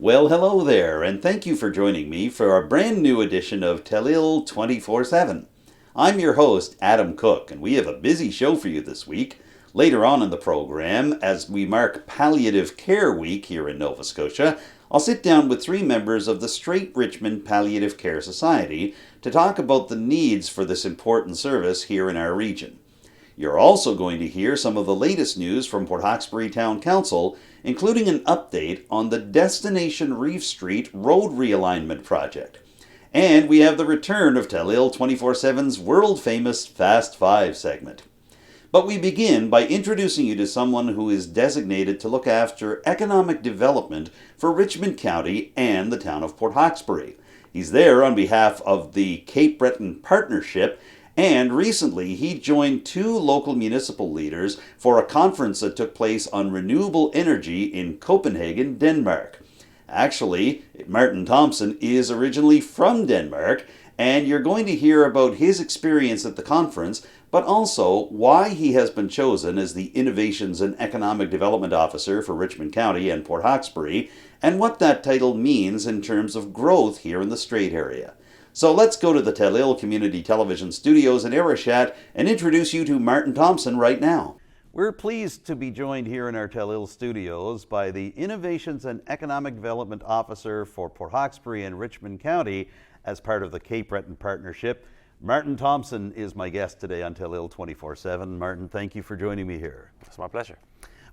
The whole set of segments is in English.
Well, hello there, and thank you for joining me for a brand new edition of Telile 24/7. I'm your host, Adam Cook, and we have a busy show for you this week. Later on in the program, as we mark Palliative Care Week here in Nova Scotia, I'll sit down with three members of the Strait-Richmond Palliative Care Society to talk about the needs for this important service here in our region. You're also going to hear some of the latest news from Port Hawkesbury Town Council, including an update on the Destination Reeves Street Road Realignment Project. And we have the return of Telile 24/7's world-famous Fast Five segment. But we begin by introducing you to someone who is designated to look after economic development for Richmond County and the town of Port Hawkesbury. He's there on behalf of the Cape Breton Partnership, and recently he joined two local municipal leaders for a conference that took place on renewable energy in Copenhagen, Denmark. Actually, Martin Thomsen is originally from Denmark, and you're going to hear about his experience at the conference, but also why he has been chosen as the Innovations and Economic Development Officer for Richmond County and Port Hawkesbury, and what that title means in terms of growth here in the Strait area. So let's go to the Telile Community Television Studios in Arishat and introduce you to Martin Thomsen right now. We're pleased to be joined here in our Telile studios by the Innovations and Economic Development Officer for Port Hawkesbury and Richmond County as part of the Cape Breton Partnership. Martin Thomsen is my guest today on Telile 24/7. Martin, thank you for joining me here. It's my pleasure.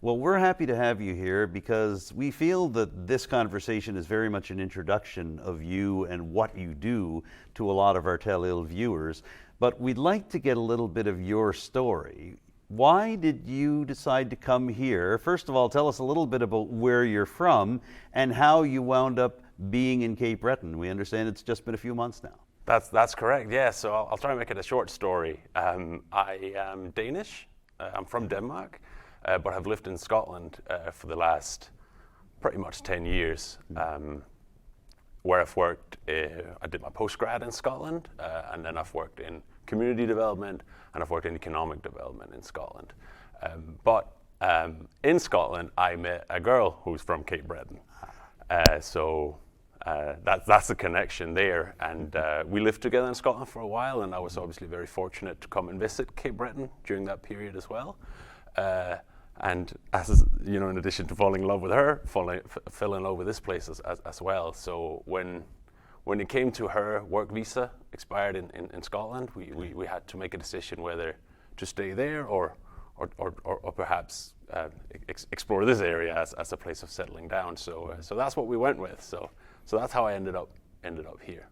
Well, we're happy to have you here because we feel that this conversation is very much an introduction of you and what you do to a lot of our Telile viewers. But we'd like to get a little bit of your story. Why did you decide to come here? First of all, tell us a little bit about where you're from and how you wound up being in Cape Breton. We understand it's just been a few months now. That's correct, yeah. So I'll try and make it a short story. I am Danish. I'm from Denmark. But I've lived in Scotland for the last pretty much 10 years, where I've worked, I did my postgrad in Scotland, and then I've worked in community development, and I've worked in economic development in Scotland. But in Scotland, I met a girl who's from Cape Breton. So that's the connection there. And we lived together in Scotland for a while, and I was obviously very fortunate to come and visit Cape Breton during that period as well. And as you know, in addition to falling in love with her, fell in love with this place as well. So when it came to her work visa expired in Scotland, we had to make a decision whether to stay there or perhaps explore this area as a place of settling down. So that's what we went with. So that's how I ended up here.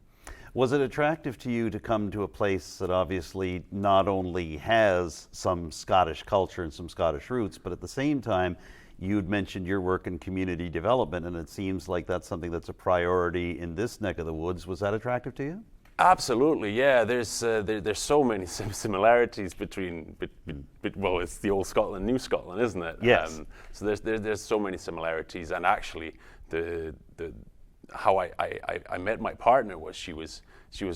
Was it attractive to you to come to a place that obviously not only has some Scottish culture and some Scottish roots, but at the same time, you'd mentioned your work in community development, and it seems like that's something that's a priority in this neck of the woods. Was that attractive to you? Absolutely, yeah. There's so many similarities between well, it's the old Scotland, new Scotland, isn't it? Yes. So there's so many similarities, and actually how I met my partner was she was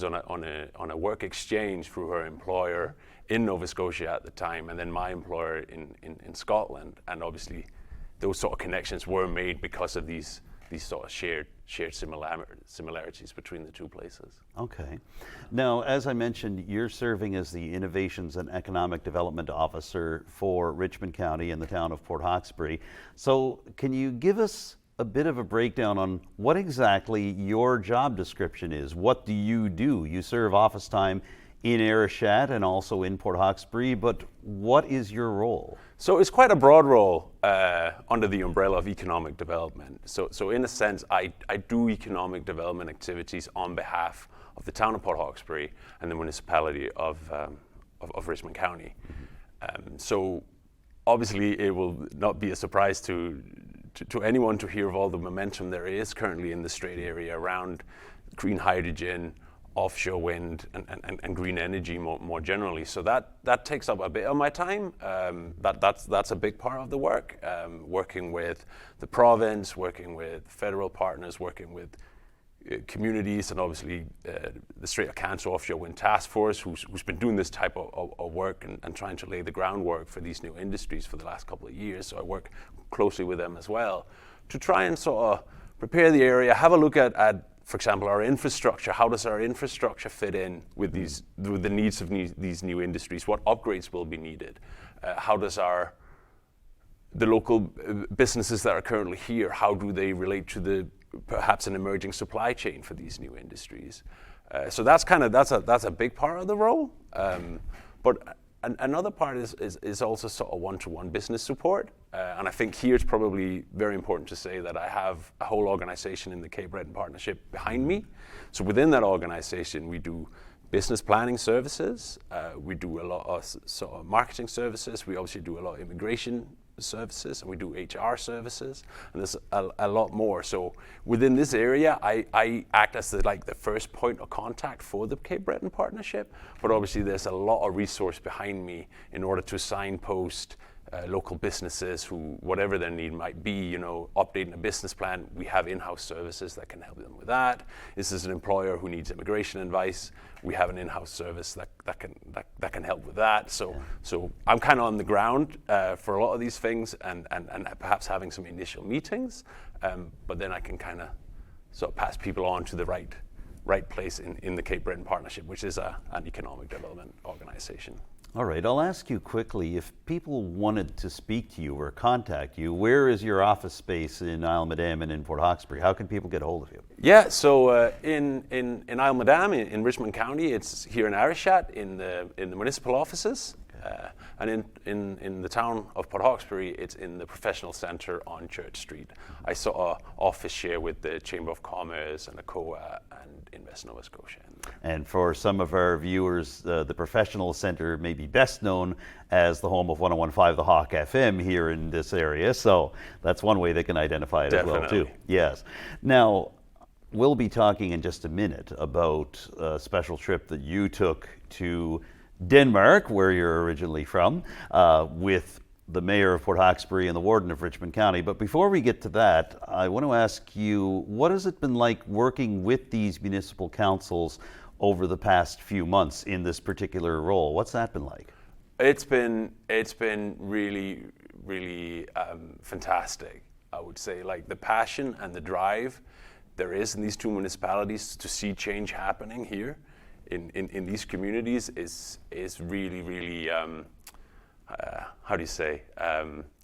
on a work exchange through her employer in Nova Scotia at the time, and then my employer in Scotland, and obviously those sort of connections were made because of these sort of shared similarities between the two places. Okay. Now, as I mentioned, you're serving as the Innovations and Economic Development Officer for Richmond County and the town of Port Hawkesbury. So can you give us a bit of a breakdown on what exactly your job description is? What do? You serve office time in Arishat and also in Port Hawkesbury, but what is your role? So it's quite a broad role under the umbrella of economic development. So in a sense, I do economic development activities on behalf of the town of Port Hawkesbury and the municipality of Richmond County. So obviously it will not be a surprise to anyone to hear of all the momentum there is currently in the Strait area around green hydrogen, offshore wind, and green energy more generally. So that takes up a bit of my time. That's a big part of the work. Working with the province, working with federal partners, working with communities, and obviously the Strait of Cancer Offshore Wind Task Force, who's been doing this type of work and trying to lay the groundwork for these new industries for the last couple of years. So I work closely with them as well to try and sort of prepare the area, have a look at for example, our infrastructure. How does our infrastructure fit in with the needs of these new industries? What upgrades will be needed? How does the local businesses that are currently here, how do they relate to perhaps an emerging supply chain for these new industries? So that's a big part of the role. But another part is also sort of one-to-one business support. And I think here it's probably very important to say that I have a whole organization in the Cape Breton Partnership behind me. So within that organization, we do business planning services. We do a lot of sort of marketing services. We obviously do a lot of immigration services, and we do HR services, and there's a lot more. So within this area, I act as the first point of contact for the Cape Breton Partnership, but obviously there's a lot of resource behind me in order to signpost local businesses who, whatever their need might be, updating a business plan. We have in-house services that can help them with that. This is an employer who needs immigration advice. We have an in-house service that can help with that. So I'm kind of on the ground for a lot of these things, and perhaps having some initial meetings, but then I can kind of sort of pass people on to the right place in the Cape Breton Partnership, which is an economic development organization. All right, I'll ask you quickly, if people wanted to speak to you or contact you, where is your office space in Isle Madame and in Port Hawkesbury? How can people get a hold of you? Yeah, so in Isle Madame, in Richmond County, it's here in Arishat in the municipal offices. And in the town of Port Hawkesbury, it's in the professional centre on Church Street. I sort of office share with the Chamber of Commerce and ACOA and Invest Nova Scotia. And for some of our viewers, the professional centre may be best known as the home of 101.5 The Hawk FM here in this area. So that's one way they can identify it. Definitely. As well too. Yes. Now, we'll be talking in just a minute about a special trip that you took to Denmark, where you're originally from, with the mayor of Port Hawkesbury and the warden of Richmond County. But before we get to that, I want to ask you, what has it been like working with these municipal councils over the past few months in this particular role? What's that been like? It's been really, really fantastic, I would say. Like the passion and the drive there is in these two municipalities to see change happening here in these communities is really, really, how do you say,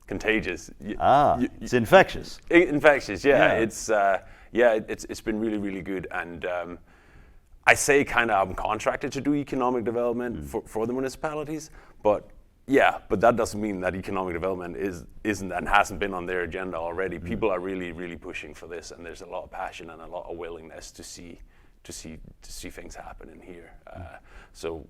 contagious. It's infectious. Infectious, yeah. It's been really, really good. And I say kind of I'm contracted to do economic development for the municipalities, but that doesn't mean that economic development isn't and hasn't been on their agenda already. People are really, really pushing for this, and there's a lot of passion and a lot of willingness to see things happen in here. So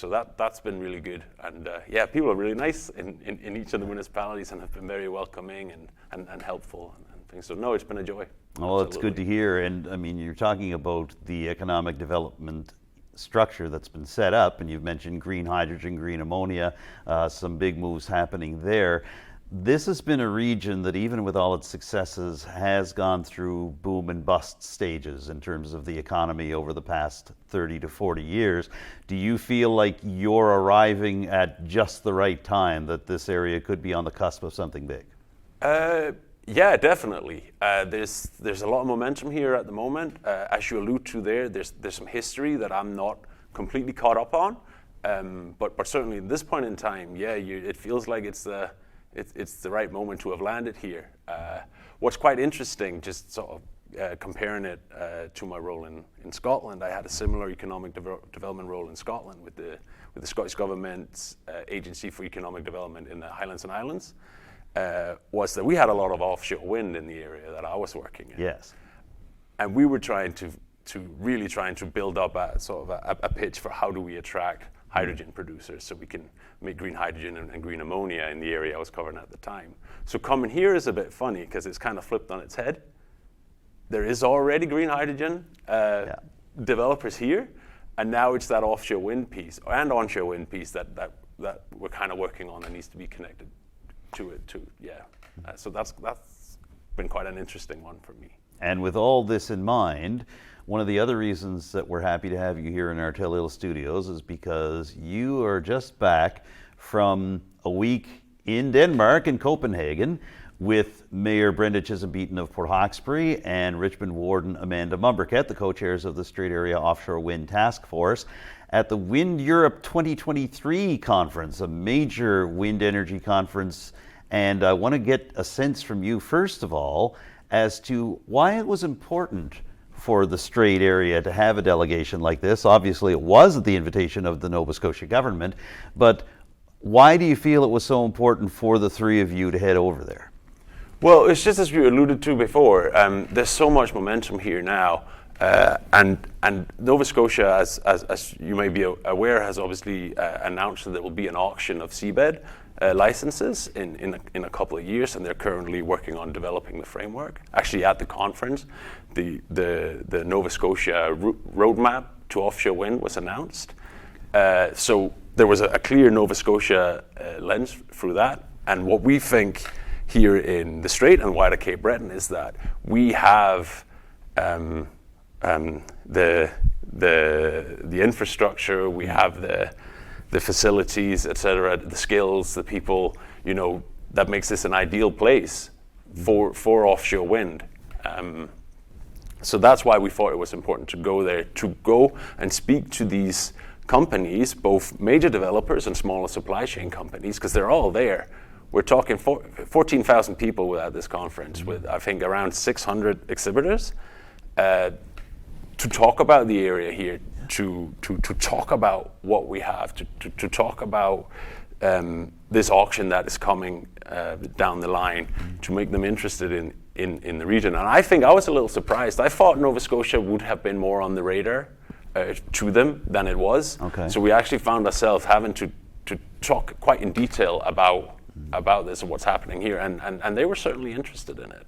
that's been really good, and people are really nice in each of the municipalities and have been very welcoming and helpful and things. So no, it's been a joy. Well, it's good to hear. And I mean, you're talking about the economic development structure that's been set up, and you've mentioned green hydrogen, green ammonia, some big moves happening there. This has been a region that, even with all its successes, has gone through boom and bust stages in terms of the economy over the past 30 to 40 years. Do you feel like you're arriving at just the right time, that this area could be on the cusp of something big? Yeah, definitely. There's a lot of momentum here at the moment. As you allude to there's some history that I'm not completely caught up on, but certainly at this point in time, it feels like it's the right moment to have landed here. What's quite interesting, just sort of comparing it to my role in Scotland, I had a similar economic development role in Scotland with the Scottish Government's Agency for Economic Development in the Highlands and Islands. Was that we had a lot of offshore wind in the area that I was working in. Yes. And we were trying to build up a pitch for how do we attract hydrogen producers so we can make green hydrogen and green ammonia in the area I was covering at the time. So coming here is a bit funny because it's kind of flipped on its head. There is already green hydrogen developers here, and now it's that offshore wind piece and onshore wind piece that we're kind of working on and needs to be connected to it too. So that's been quite an interesting one for me. And with all this in mind, one of the other reasons that we're happy to have you here in our Telile studios is because you are just back from a week in Denmark, in Copenhagen, with Mayor Brenda Chisholm-Beaton of Port Hawkesbury and Richmond Warden Amanda Mumberket, the co-chairs of the Strait Area Offshore Wind Task Force, at the Wind Europe 2023 conference, a major wind energy conference. And I want to get a sense from you, first of all, as to why it was important for the Strait area to have a delegation like this. Obviously, it was at the invitation of the Nova Scotia government, but why do you feel it was so important for the three of you to head over there? Well, it's just as we alluded to before, there's so much momentum here now, and Nova Scotia, as you may be aware, has obviously announced that there will be an auction of seabed licenses in a couple of years, and they're currently working on developing the framework. Actually, at the conference, the Nova Scotia roadmap to offshore wind was announced. So there was a clear Nova Scotia lens through that, and what we think here in the Strait and wider Cape Breton is that we have the infrastructure, we have the facilities, etc., the skills, the people, that makes this an ideal place for offshore wind. So that's why we thought it was important to go there, to go and speak to these companies, both major developers and smaller supply chain companies, because they're all there. We're talking 14,000 people at this conference, with I think around 600 exhibitors, to talk about the area here, to talk about what we have, to talk about this auction that is coming down the line, to make them interested in the region. And I think I was a little surprised. I thought Nova Scotia would have been more on the radar to them than it was. Okay. So we actually found ourselves having to talk quite in detail about this and what's happening here, and they were certainly interested in it.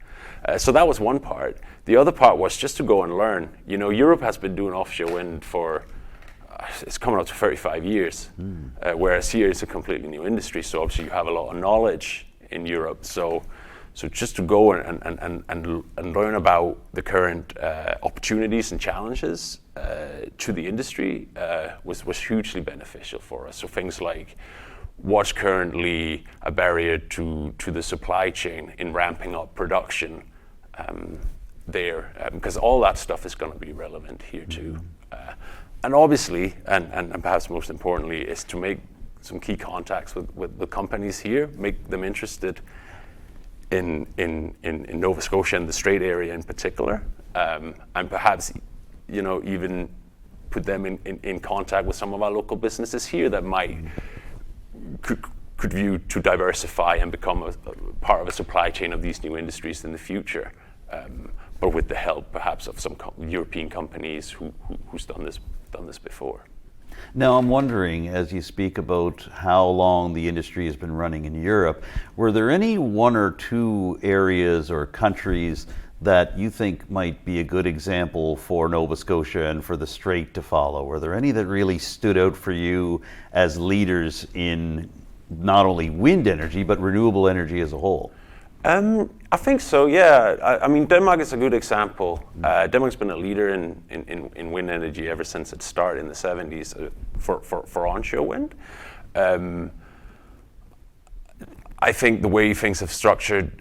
So that was one part. The other part was just to go and learn. Europe has been doing offshore wind for, it's coming up to 35 years, whereas here it's a completely new industry, so obviously you have a lot of knowledge in Europe. So just to go and learn about the current opportunities and challenges to the industry was hugely beneficial for us. So things like what's currently a barrier to the supply chain in ramping up production there, because all that stuff is going to be relevant here too. And obviously, and perhaps most importantly, is to make some key contacts with the companies here, make them interested in Nova Scotia and the Strait area in particular, and perhaps even put them in contact with some of our local businesses here that might could view to diversify and become a part of a supply chain of these new industries in the future, but with the help perhaps of some European companies who's done this before. Now, I'm wondering, as you speak about how long the industry has been running in Europe, were there any one or two areas or countries that you think might be a good example for Nova Scotia and for the Strait to follow? Were there any that really stood out for you as leaders in not only wind energy, but renewable energy as a whole? I think so, yeah. I mean, Denmark is a good example. Denmark's been a leader in wind energy ever since it started in the 70s for onshore wind. I think the way things have structured,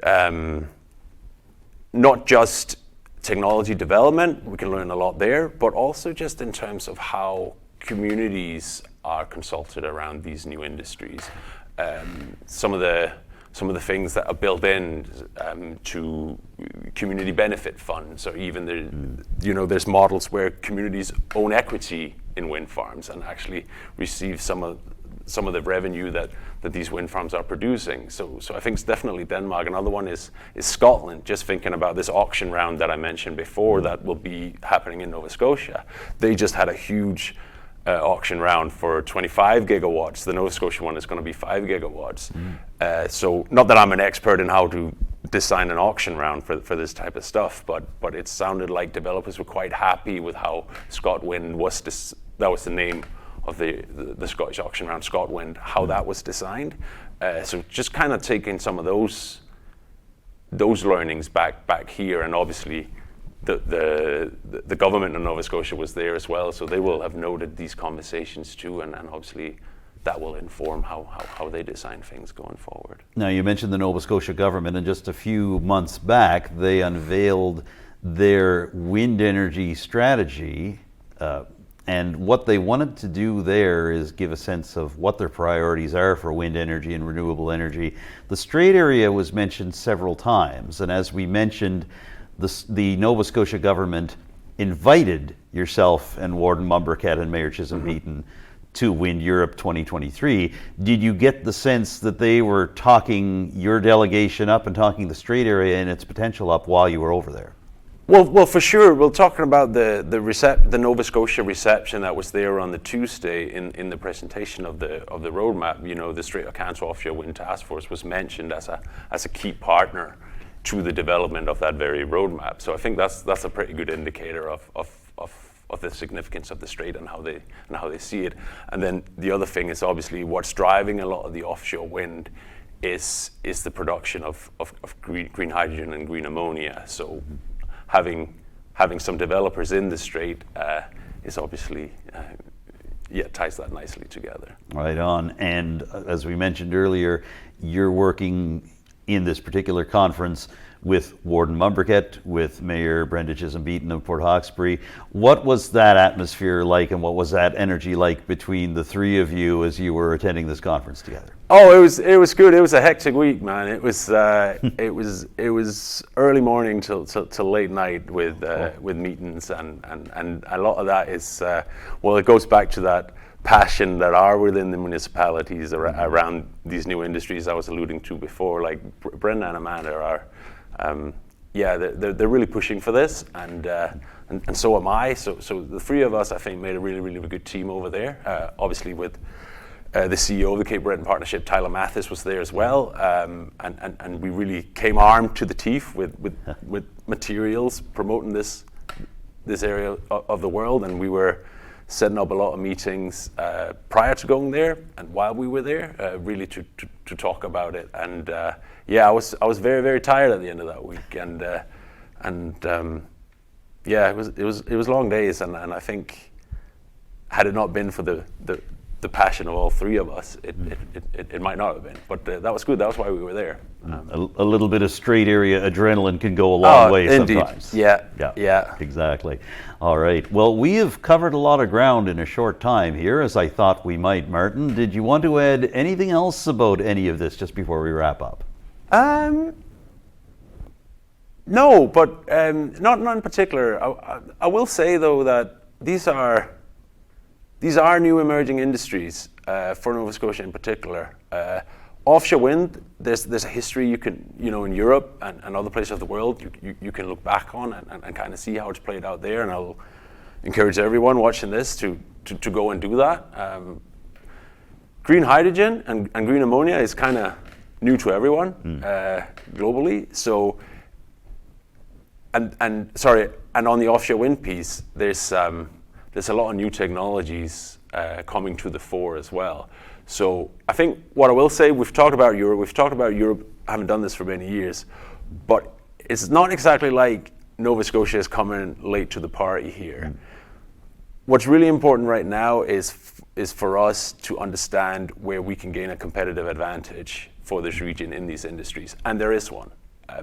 not just technology development, we can learn a lot there, but also just in terms of how communities are consulted around these new industries. Some of the things that are built in to community benefit funds, or even there's models where communities own equity in wind farms and actually receive some of the revenue that these wind farms are producing. So I think it's definitely Denmark. Another one is Scotland. Just thinking about this auction round that I mentioned before that will be happening in Nova Scotia. They just had a huge auction round for 25 gigawatts. The Nova Scotia one is going to be 5 gigawatts. So not that I'm an expert in how to design an auction round for this type of stuff, but it sounded like developers were quite happy with how ScotWind was. That was the name of the Scottish auction round, ScotWind, how that was designed. So just kind of taking some of those learnings back here, and obviously the government of Nova Scotia was there as well, so they will have noted these conversations too, and obviously that will inform how they design things going forward. Now, you mentioned the Nova Scotia government, and just a few months back, they unveiled their wind energy strategy. And what they wanted to do there is give a sense of what their priorities are for wind energy and renewable energy. The Strait area was mentioned several times, and as we mentioned, the Nova Scotia government invited yourself and Warden Mumbercat and Mayor Chisholm Beaton to Wind Europe 2023. Did you get the sense that they were talking your delegation up and talking the Strait area and its potential up while you were over there? Well, for sure. We're talking about the Nova Scotia reception that was there on the Tuesday in the presentation of the roadmap. You know, the Strait-Richmond Offshore Wind Task Force was mentioned as a key partner to the development of that very roadmap. So I think that's a pretty good indicator of the significance of the Strait and how they see it. And then the other thing is obviously what's driving a lot of the offshore wind is the production of green hydrogen and green ammonia. So having some developers in the Strait is obviously ties that nicely together. Right on. And as we mentioned earlier, you're working in this particular conference with Warden Mumbercat, with Mayor Brenda Chisholm Beaton of Port Hawkesbury. What was that atmosphere like, and what was that energy like between the three of you as you were attending this conference together? Oh, it was good. It was a hectic week, man. It was it was early morning till late night with meetings, and a lot of that is it goes back to that passion that are within the municipalities around these new industries I was alluding to before. Like Brenda and Amanda are, they're really pushing for this, and so am I. So the three of us, I think, made a really, really good team over there. Obviously with the CEO of the Cape Breton Partnership, Tyler Mathis, was there as well, and we really came armed to the teeth with materials promoting this area of the world, and we were setting up a lot of meetings prior to going there and while we were there, really to talk about it. And I was very, very tired at the end of that week, and it was long days, and I think had it not been for the passion of all three of us, it might not have been. But that was good. That was why we were there. A little bit of Strait area adrenaline can go a long way indeed. Sometimes. Yeah. Exactly. All right. Well, we have covered a lot of ground in a short time here, as I thought we might. Martin, did you want to add anything else about any of this just before we wrap up? No, but not in particular. I will say though that these are new emerging industries for Nova Scotia in particular. Offshore wind, there's a history you can, in Europe and other places of the world, you can look back on and kind of see how it's played out there. And I'll encourage everyone watching this to go and do that. Green hydrogen and green ammonia is kind of new to everyone globally. So, and on the offshore wind piece, there's a lot of new technologies coming to the fore as well. So I think what I will say, we've talked about Europe having done this for many years, but it's not exactly like Nova Scotia is coming late to the party here. What's really important right now is for us to understand where we can gain a competitive advantage for this region in these industries, and there is one.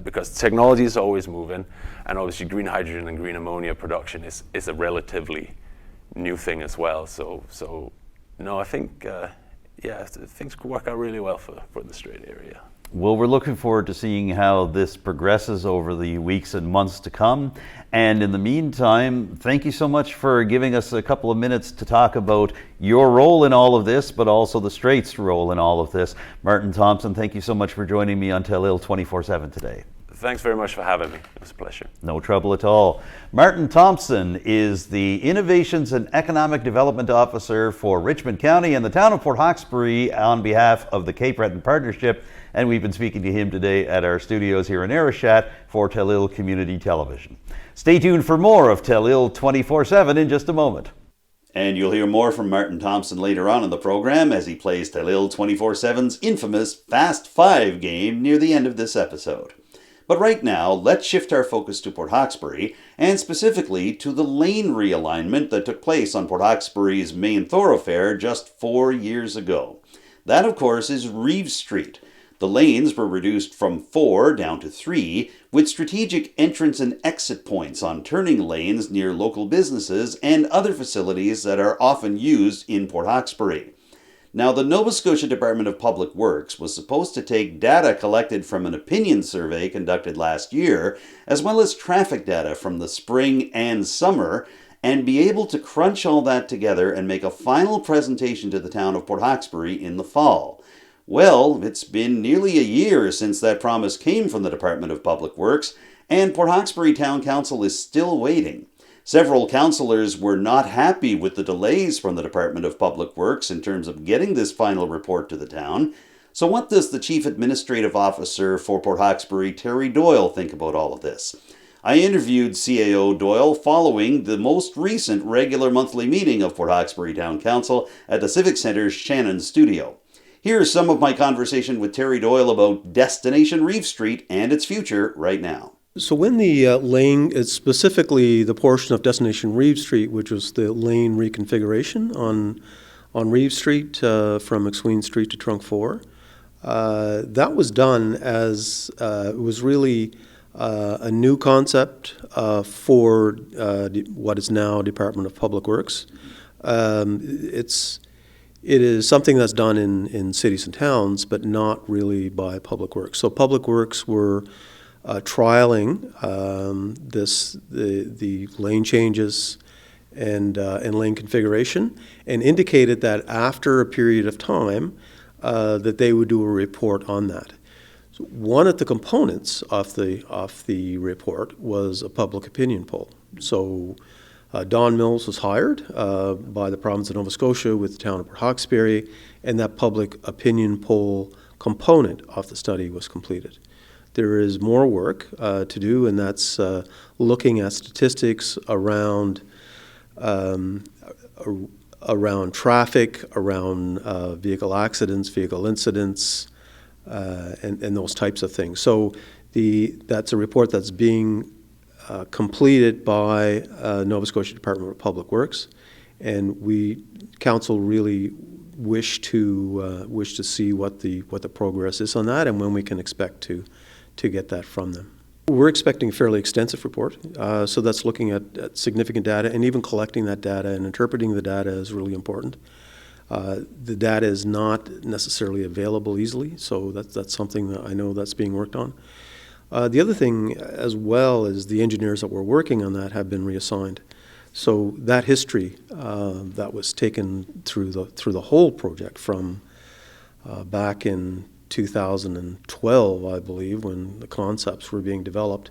Because technology is always moving, and obviously green hydrogen and green ammonia production is a relatively new thing as well. So no, I think things could work out really well for the Strait area. Well, we're looking forward to seeing how this progresses over the weeks and months to come. And in the meantime, thank you so much for giving us a couple of minutes to talk about your role in all of this, but also the Strait's role in all of this. Martin Thomsen, thank you so much for joining me on Telile 24/7 today. Thanks very much for having me. It was a pleasure. No trouble at all. Martin Thomsen is the Innovations and Economic Development Officer for Richmond County and the town of Port Hawkesbury on behalf of the Cape Breton Partnership. And we've been speaking to him today at our studios here in Arishat for Telile Community Television. Stay tuned for more of Telile 24/7 in just a moment. And you'll hear more from Martin Thomsen later on in the program as he plays Telile 24/7's infamous Fast 5 game near the end of this episode. But right now, let's shift our focus to Port Hawkesbury, and specifically to the lane realignment that took place on Port Hawkesbury's main thoroughfare just 4 years ago. That, of course, is Reeves Street. The lanes were reduced from 4 down to 3, with strategic entrance and exit points on turning lanes near local businesses and other facilities that are often used in Port Hawkesbury. Now, the Nova Scotia Department of Public Works was supposed to take data collected from an opinion survey conducted last year, as well as traffic data from the spring and summer, and be able to crunch all that together and make a final presentation to the town of Port Hawkesbury in the fall. Well, it's been nearly a year since that promise came from the Department of Public Works, and Port Hawkesbury Town Council is still waiting. Several councillors were not happy with the delays from the Department of Public Works in terms of getting this final report to the town. So what does the Chief Administrative Officer for Port Hawkesbury, Terry Doyle, think about all of this? I interviewed CAO Doyle following the most recent regular monthly meeting of Port Hawkesbury Town Council at the Civic Centre's Shannon studio. Here's some of my conversation with Terry Doyle about Destination Reeves Street and its future right now. So when the lane, specifically the portion of Destination Reeves Street, which was the lane reconfiguration on Reeves Street from McSween Street to Trunk 4, that was done as it was really a new concept for what is now Department of Public Works. It is something that's done in cities and towns, but not really by Public Works. So Public Works were trialing the lane changes and lane configuration, and indicated that after a period of time that they would do a report on that. So one of the components of the report was a public opinion poll. So Don Mills was hired by the province of Nova Scotia with the town of Port Hawkesbury, and that public opinion poll component of the study was completed. There is more work to do, and that's looking at statistics around traffic, around vehicle accidents, vehicle incidents, and those types of things. So that's a report that's being completed by Nova Scotia Department of Public Works, and council really wish to see what the progress is on that and when we can expect to get that from them. We're expecting a fairly extensive report, so that's looking at significant data, and even collecting that data and interpreting the data is really important. The data is not necessarily available easily, so that's something that I know that's being worked on. The other thing as well is the engineers that were working on that have been reassigned. So that history that was taken through the whole project from back in 2012, I believe, when the concepts were being developed,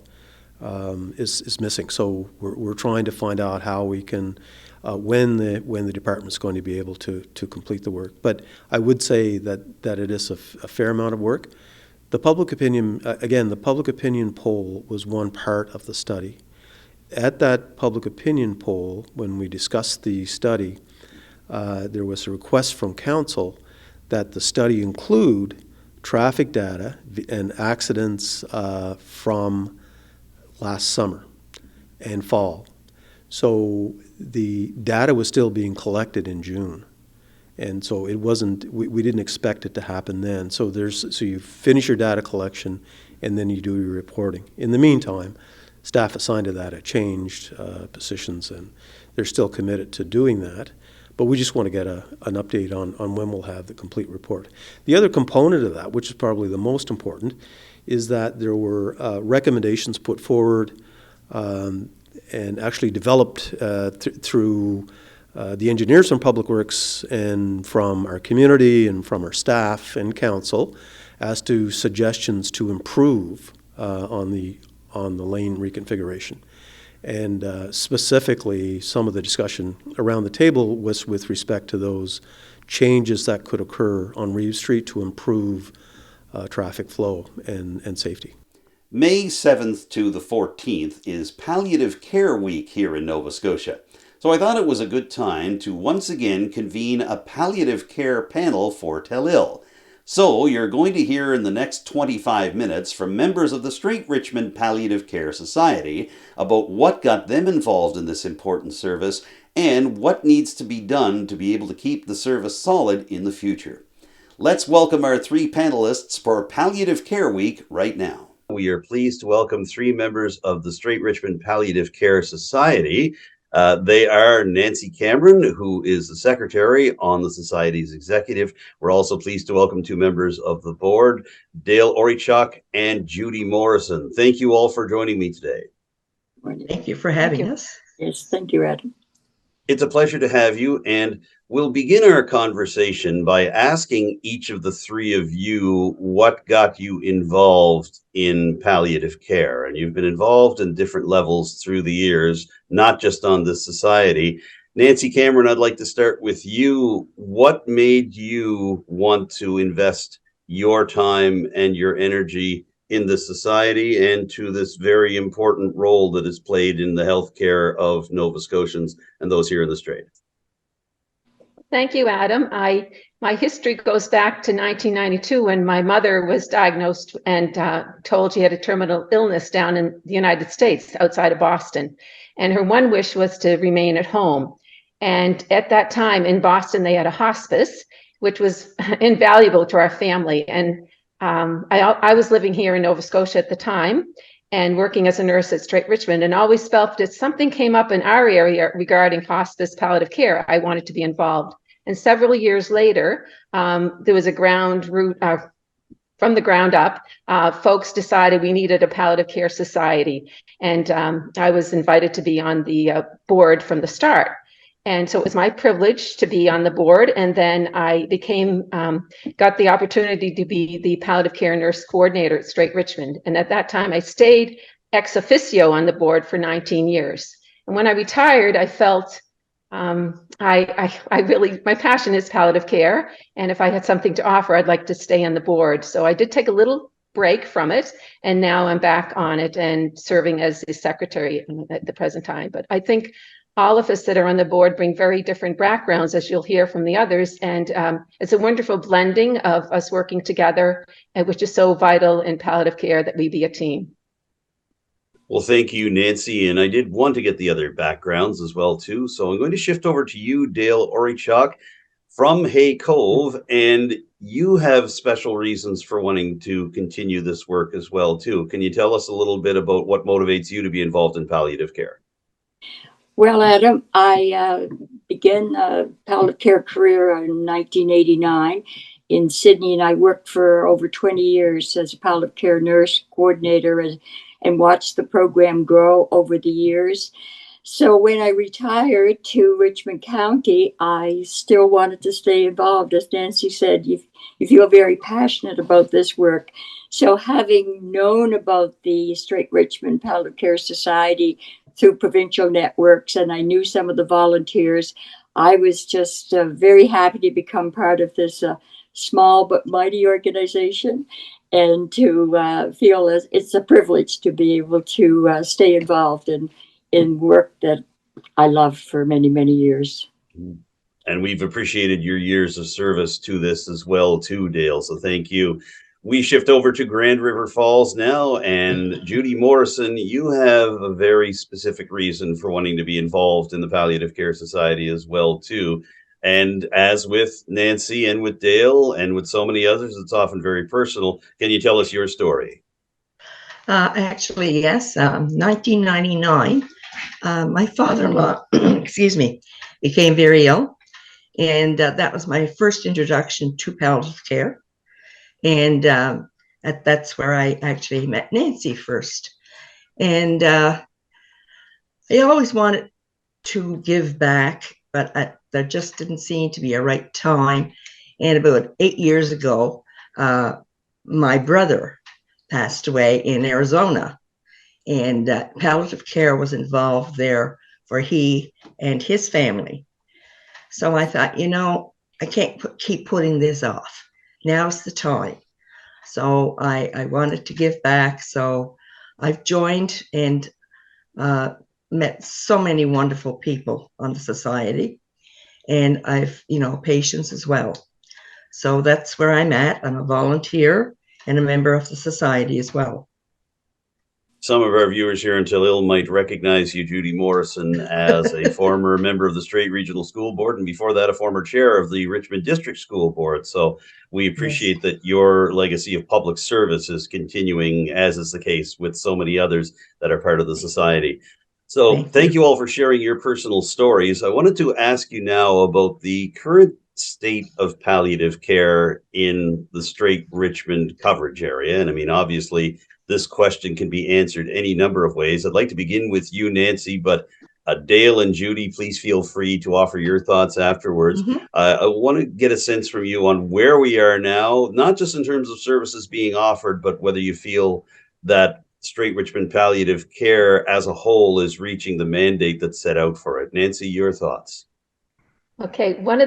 is missing. So we're trying to find out how we can, when the department's going to be able to complete the work. But I would say that it is a fair amount of work. The public opinion, again, the public opinion poll was one part of the study. At that public opinion poll, when we discussed the study, there was a request from council that the study include traffic data and accidents from last summer and fall. So the data was still being collected in June. And so it wasn't, we didn't expect it to happen then. So you finish your data collection and then you do your reporting. In the meantime, staff assigned to that have changed positions, and they're still committed to doing that. But we just want to get an update on when we'll have the complete report. The other component of that, which is probably the most important, is that there were recommendations put forward and actually developed through the engineers from Public Works and from our community and from our staff and council as to suggestions to improve on the lane reconfiguration. And specifically, some of the discussion around the table was with respect to those changes that could occur on Reeves Street to improve traffic flow and safety. May 7th to the 14th is Palliative Care Week here in Nova Scotia. So I thought it was a good time to once again convene a palliative care panel for Telile. So, you're going to hear in the next 25 minutes from members of the Strait-Richmond Palliative Care Society about what got them involved in this important service and what needs to be done to be able to keep the service solid in the future. Let's welcome our three panelists for Palliative Care Week right now. We are pleased to welcome three members of the Strait-Richmond Palliative Care Society. They are Nancy Cameron, who is the secretary on the Society's executive. We're also pleased to welcome two members of the board, Dale Orichuk and Judy Morrison. Thank you all for joining me today. Thank you for having us. Yes, thank you, Adam. It's a pleasure to have you, and we'll begin our conversation by asking each of the three of you what got you involved in palliative care. And you've been involved in different levels through the years, not just on this society. Nancy Cameron, I'd like to start with you. What made you want to invest your time and your energy in the society and to this very important role that is played in the healthcare of Nova Scotians and those here in the Strait? Thank you, Adam. My history goes back to 1992 when my mother was diagnosed and told she had a terminal illness down in the United States outside of Boston. And her one wish was to remain at home. And at that time in Boston, they had a hospice, which was invaluable to our family. And I was living here in Nova Scotia at the time and working as a nurse at Strait-Richmond, and always felt that something came up in our area regarding hospice palliative care. I wanted to be involved. And several years later, there was a ground root from the ground up. Folks decided we needed a palliative care society. And I was invited to be on the board from the start. And so it was my privilege to be on the board. And then I got the opportunity to be the palliative care nurse coordinator at Strait-Richmond. And at that time, I stayed ex officio on the board for 19 years. And when I retired, I felt my passion is palliative care. And if I had something to offer, I'd like to stay on the board. So I did take a little break from it. And now I'm back on it and serving as the secretary at the present time. But I think all of us that are on the board bring very different backgrounds, as you'll hear from the others. And it's a wonderful blending of us working together, which is so vital in palliative care that we be a team. Well, thank you, Nancy. And I did want to get the other backgrounds as well, too. So I'm going to shift over to you, Dale Orichuk from Hay Cove. And you have special reasons for wanting to continue this work as well, too. Can you tell us a little bit about what motivates you to be involved in palliative care? Well, Adam, I began a palliative care career in 1989 in Sydney, and I worked for over 20 years as a palliative care nurse coordinator and watched the program grow over the years. So when I retired to Richmond County, I still wanted to stay involved. As Nancy said, you feel very passionate about this work. So having known about the Strait-Richmond Palliative Care Society through provincial networks, and I knew some of the volunteers, I was just very happy to become part of this small but mighty organization, and to feel as it's a privilege to be able to stay involved in work that I loved for many, many years. And we've appreciated your years of service to this as well, too, Dale. So thank you. We shift over to Grand River Falls now, and Judy Morrison, you have a very specific reason for wanting to be involved in the Palliative Care Society as well, too. And as with Nancy and with Dale and with so many others, it's often very personal. Can you tell us your story? Actually, yes. 1999, my father-in-law, excuse me, became very ill, and that was my first introduction to palliative care. And that's where I actually met Nancy first. And I always wanted to give back, but there just didn't seem to be a right time. And about 8 years ago, my brother passed away in Arizona, and palliative care was involved there for he and his family. So I thought, I can't keep putting this off. Now's the time. So I wanted to give back. So I've joined and met so many wonderful people on the society. And I've, patients as well. So that's where I'm at. I'm a volunteer and a member of the society as well. Some of our viewers here in Telile might recognize you, Judy Morrison, as a former member of the Strait Regional School Board, and before that, a former chair of the Richmond District School Board. So we appreciate Yes. that your legacy of public service is continuing, as is the case with so many others that are part of the society. So thank you all for sharing your personal stories. I wanted to ask you now about the current state of palliative care in the Strait-Richmond coverage area. And I mean, obviously, this question can be answered any number of ways. I'd like to begin with you, Nancy, but Dale and Judy, please feel free to offer your thoughts afterwards. I want to get a sense from you on where we are now, not just in terms of services being offered, but whether you feel that Strait-Richmond Palliative Care as a whole is reaching the mandate that's set out for it. Nancy, your thoughts. Okay, we're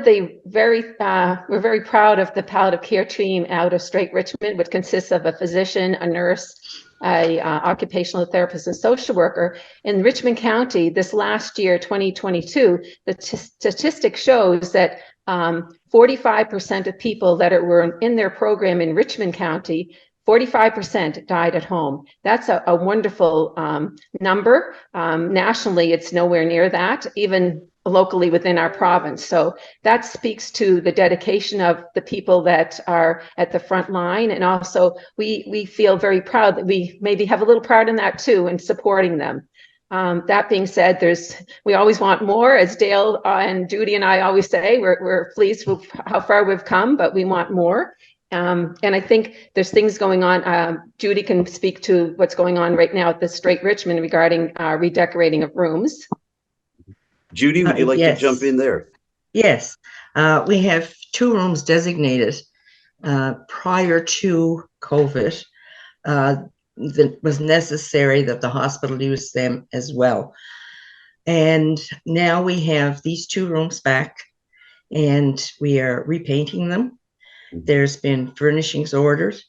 very proud of the palliative care team out of Strait-Richmond, which consists of a physician, a nurse, a occupational therapist, and social worker. In Richmond County, this last year, 2022, the statistic shows that 45% of people that were in their program in Richmond County, 45% died at home. That's a wonderful number. Nationally, it's nowhere near that, even locally within our province. So that speaks to the dedication of the people that are at the front line. And also we feel very proud that we maybe have a little part in that too, in supporting them. That being said, we always want more, as Dale and Judy and I always say. We're pleased with how far we've come, but we want more. And I think there's things going on. Judy can speak to what's going on right now at the Strait-Richmond regarding redecorating of rooms. Judy, would you like to jump in there? Yes. We have 2 rooms designated prior to COVID. That was necessary that the hospital use them as well. And now we have these 2 rooms back, and we are repainting them. There's been furnishings ordered.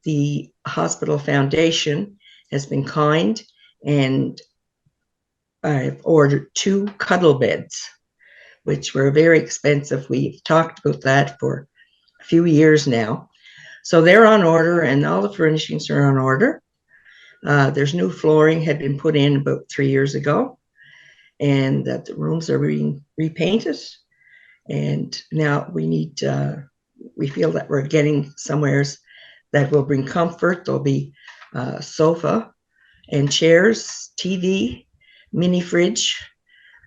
The hospital foundation has been kind, and I've ordered 2 cuddle beds, which were very expensive. We've talked about that for a few years now. So they're on order, and all the furnishings are on order. There's new flooring had been put in about 3 years ago, and that the rooms are being repainted. And now we feel that we're getting somewheres that will bring comfort. There'll be sofa and chairs, TV, mini fridge.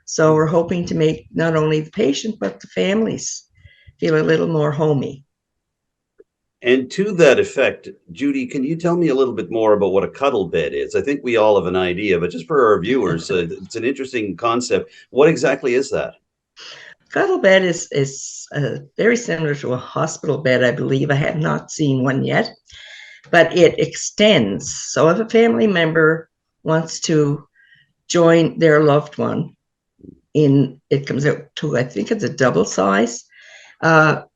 So we're hoping to make not only the patient, but the families feel a little more homey. And to that effect, Judy, can you tell me a little bit more about what a cuddle bed is? I think we all have an idea, but just for our viewers, it's an interesting concept. What exactly is that? Cuddle bed is very similar to a hospital bed, I believe. I have not seen one yet, but it extends. So if a family member wants to join their loved one it comes out to, I think it's a double size.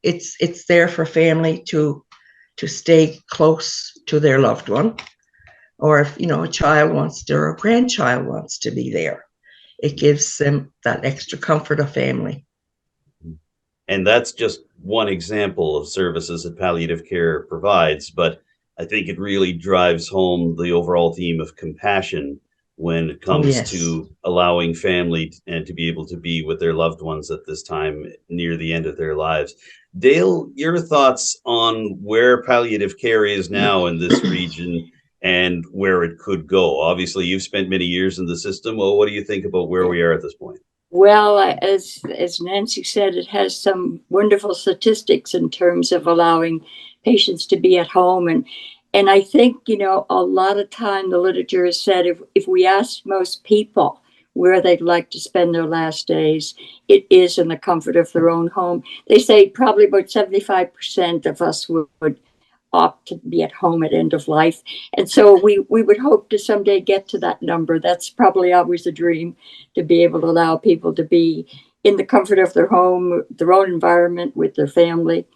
It's there for family to stay close to their loved one, or if a child wants to, or a grandchild wants to be there, it gives them that extra comfort of family. And that's just one example of services that palliative care provides, but I think it really drives home the overall theme of compassion when it comes to allowing family and to be able to be with their loved ones at this time near the end of their lives. Dale, your thoughts on where palliative care is now in this region and where it could go? Obviously, you've spent many years in the system. Well, what do you think about where we are at this point? Well, as Nancy said, it has some wonderful statistics in terms of allowing patients to be at home. And I think, a lot of time the literature has said if we ask most people where they'd like to spend their last days, it is in the comfort of their own home. They say probably about 75% of us would opt to be at home at end of life. And so we would hope to someday get to that number. That's probably always a dream, to be able to allow people to be in the comfort of their home, their own environment with their family.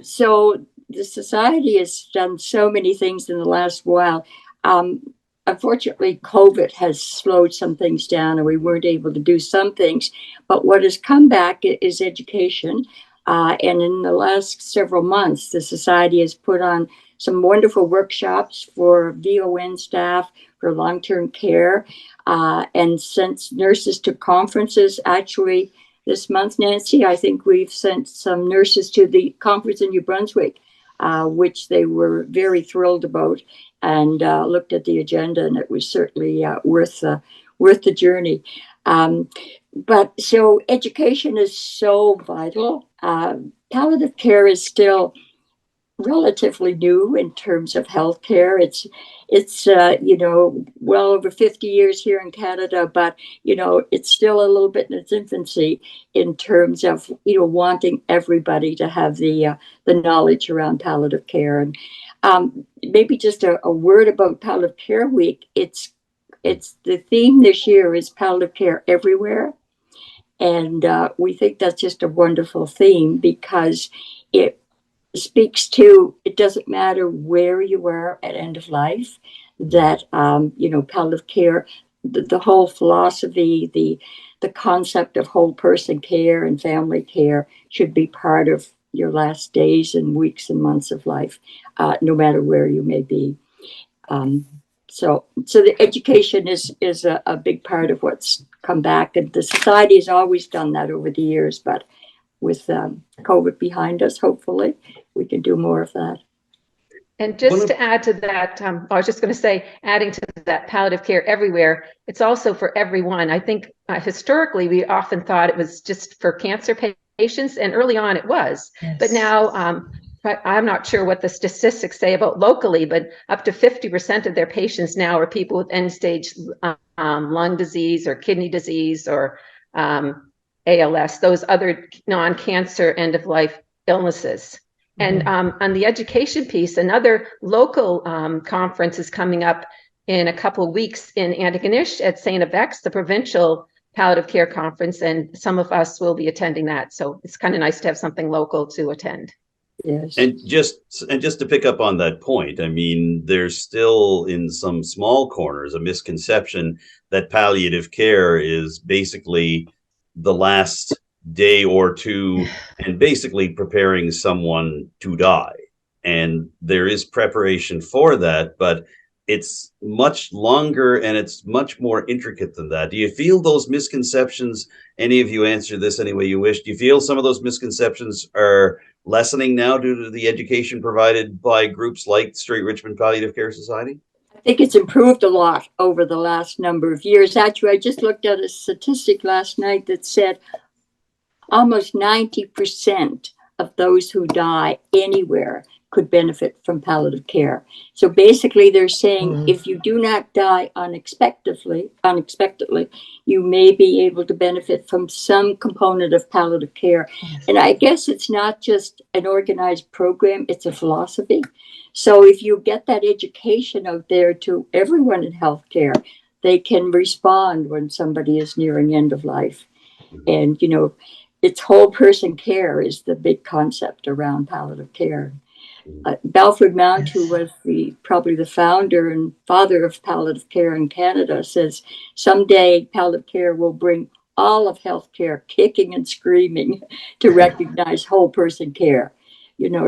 So the society has done so many things in the last while. Unfortunately, COVID has slowed some things down, and we weren't able to do some things. But what has come back is education. And in the last several months, the Society has put on some wonderful workshops for VON staff for long-term care, and sent nurses to conferences. Actually, this month, Nancy, I think we've sent some nurses to the conference in New Brunswick, which they were very thrilled about, and looked at the agenda, and it was certainly worth the journey. But so education is so vital. Palliative care is still relatively new in terms of healthcare. It's well over 50 years here in Canada, but it's still a little bit in its infancy in terms of wanting everybody to have the knowledge around palliative care. And maybe just a word about Palliative Care Week. It's the theme this year is palliative care everywhere, and we think that's just a wonderful theme because it speaks to, it doesn't matter where you are at end of life, that palliative care, the whole philosophy, the concept of whole person care and family care should be part of your last days and weeks and months of life, no matter where you may be. So the education is a big part of what's come back, and the Society has always done that over the years, but with COVID behind us, hopefully, we can do more of that. And just to add to that, I was just going to say, adding to that palliative care everywhere, it's also for everyone. I think historically, we often thought it was just for cancer patients, and early on it was. Yes. But now, I'm not sure what the statistics say about locally, but up to 50% of their patients now are people with end-stage lung disease or kidney disease or ALS, those other non-cancer end-of-life illnesses. And on the education piece, another local conference is coming up in a couple of weeks in Antigonish at St. Avex, the provincial palliative care conference, and some of us will be attending that. So it's kind of nice to have something local to attend. Yes. And just to pick up on that point, I mean, there's still in some small corners a misconception that palliative care is basically the last day or two and basically preparing someone to die. And there is preparation for that, but it's much longer and it's much more intricate than that. Do you feel those misconceptions, any of you answer this any way you wish, do you feel some of those misconceptions are lessening now due to the education provided by groups like Strait-Richmond Palliative Care Society? I think it's improved a lot over the last number of years. Actually, I just looked at a statistic last night that said almost 90% of those who die anywhere could benefit from palliative care. So basically they're saying if you do not die unexpectedly, you may be able to benefit from some component of palliative care. And I guess it's not just an organized program, it's a philosophy. So if you get that education out there to everyone in healthcare, they can respond when somebody is nearing end of life. And, it's whole person care is the big concept around palliative care. Belford Mount, who was probably the founder and father of palliative care in Canada, says someday palliative care will bring all of healthcare kicking and screaming to recognize whole person care.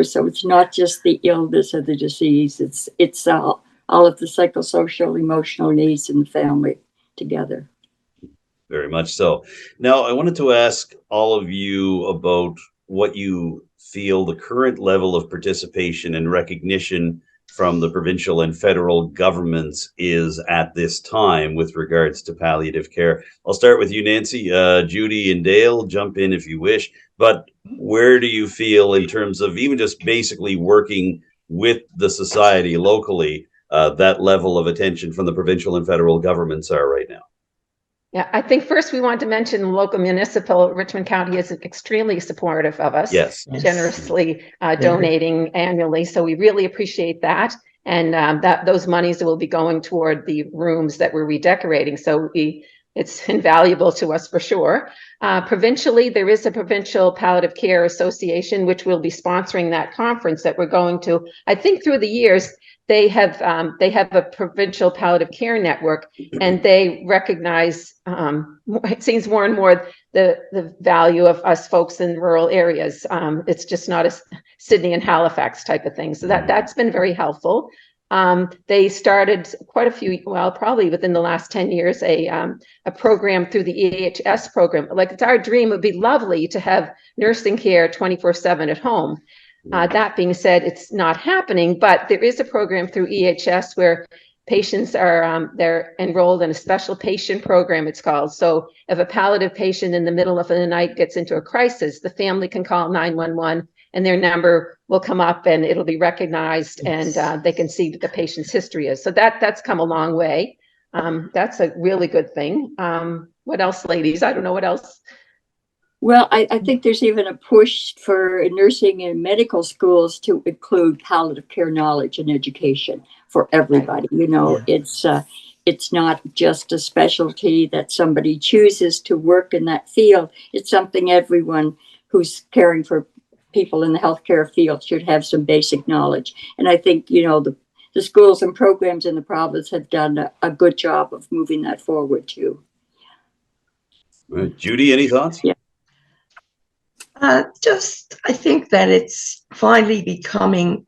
So it's not just the illness or the disease; it's all of the psychosocial, emotional needs in the family together. Very much so. Now, I wanted to ask all of you about what you feel the current level of participation and recognition from the provincial and federal governments is at this time with regards to palliative care. I'll start with you, Nancy. Judy and Dale, jump in if you wish. But where do you feel in terms of even just basically working with the society locally, that level of attention from the provincial and federal governments are right now? Yeah, I think first we want to mention the local municipal, Richmond County is extremely supportive of us, generously donating annually. So we really appreciate that. And those monies will be going toward the rooms that we're redecorating. So we it's invaluable to us for sure. Provincially, there is a Provincial Palliative Care Association, which will be sponsoring that conference that we're going to. I think through the years, they have a provincial palliative care network, and they recognize, it seems more and more, the value of us folks in rural areas. It's just not a Sydney and Halifax type of thing. So that's been very helpful. They started quite a few, well, probably within the last 10 years, a program through the EHS program. Like, it's our dream. It would be lovely to have nursing care 24/7 at home. That being said, it's not happening, but there is a program through EHS where patients are, they're enrolled in a special patient program, it's called. So if a palliative patient in the middle of the night gets into a crisis, the family can call 911 and their number will come up and it'll be recognized, and they can see what the patient's history is. So that's come a long way. That's a really good thing. What else, ladies? I don't know what else. Well, I think there's even a push for nursing and medical schools to include palliative care knowledge and education for everybody. You know, it's not just a specialty that somebody chooses to work in that field. It's something everyone who's caring for people in the healthcare field should have some basic knowledge. And I think, you know, the schools and programs in the province have done a good job of moving that forward too. Right. Judy, any thoughts? Yeah. I think that it's finally becoming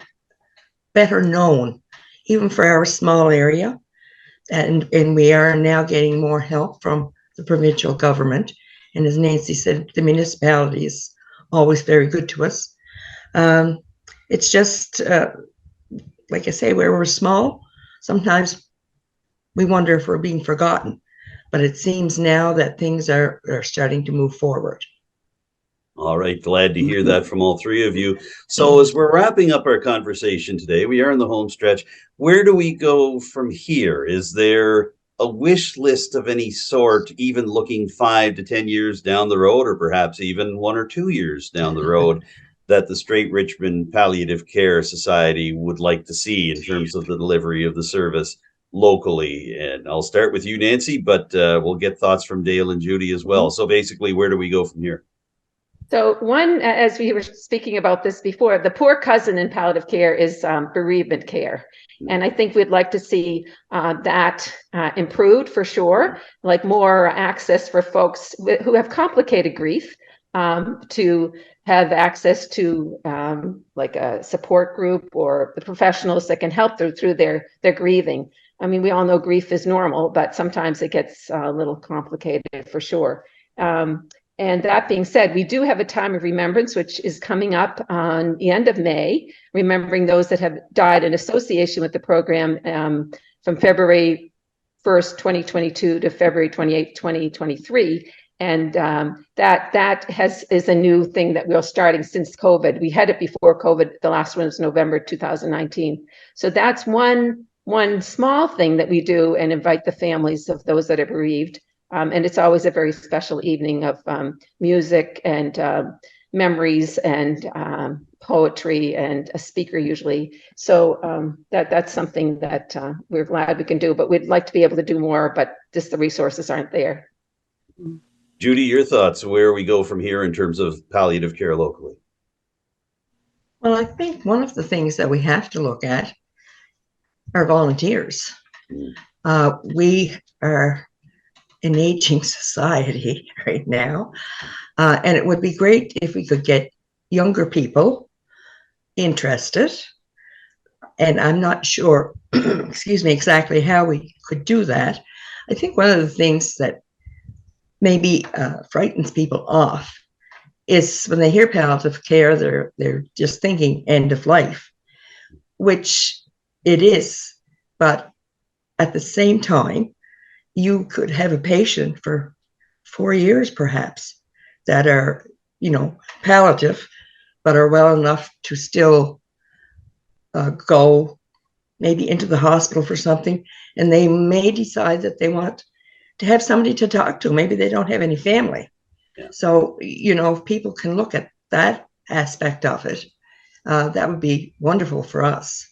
better known, even for our small area. And we are now getting more help from the provincial government. And as Nancy said, the municipality is always very good to us. It's just, like I say, where we're small, sometimes we wonder if we're being forgotten. But it seems now that things are starting to move forward. All right, glad to hear that from all three of you. So as we're wrapping up our conversation today, we are in the home stretch. Where do we go from here? Is there a wish list of any sort, even looking 5 to 10 years down the road, or perhaps even 1 or 2 years down the road, that the Strait-Richmond Palliative Care Society would like to see in terms of the delivery of the service locally? And I'll start with you, Nancy, but we'll get thoughts from Dale and Judy as well. So basically, where do we go from here? So one, as we were speaking about this before, the poor cousin in palliative care is bereavement care. And I think we'd like to see that improved for sure, like more access for folks who have complicated grief to have access to like a support group or the professionals that can help them through their grieving. I mean, we all know grief is normal, but sometimes it gets a little complicated for sure. And that being said, we do have a time of remembrance, which is coming up on the end of May, remembering those that have died in association with the program from February 1st, 2022 to February 28th, 2023. And that is a new thing that we're starting since COVID. We had it before COVID. The last one was November 2019. So that's one small thing that we do and invite the families of those that are bereaved. And it's always a very special evening of music and memories and poetry and a speaker usually. So that's something that we're glad we can do, but we'd like to be able to do more, but just the resources aren't there. Judy, your thoughts, where we go from here in terms of palliative care locally? Well, I think one of the things that we have to look at are volunteers. We are an aging society right now, and it would be great if we could get younger people interested. And I'm not sure, excuse me, exactly how we could do that. I think one of the things that maybe frightens people off is when they hear palliative care, they're just thinking end of life, which it is. But at the same time, you could have a patient for 4 years, perhaps, that are, palliative, but are well enough to still go maybe into the hospital for something. And they may decide that they want to have somebody to talk to. Maybe they don't have any family. Yeah. So, if people can look at that aspect of it, that would be wonderful for us.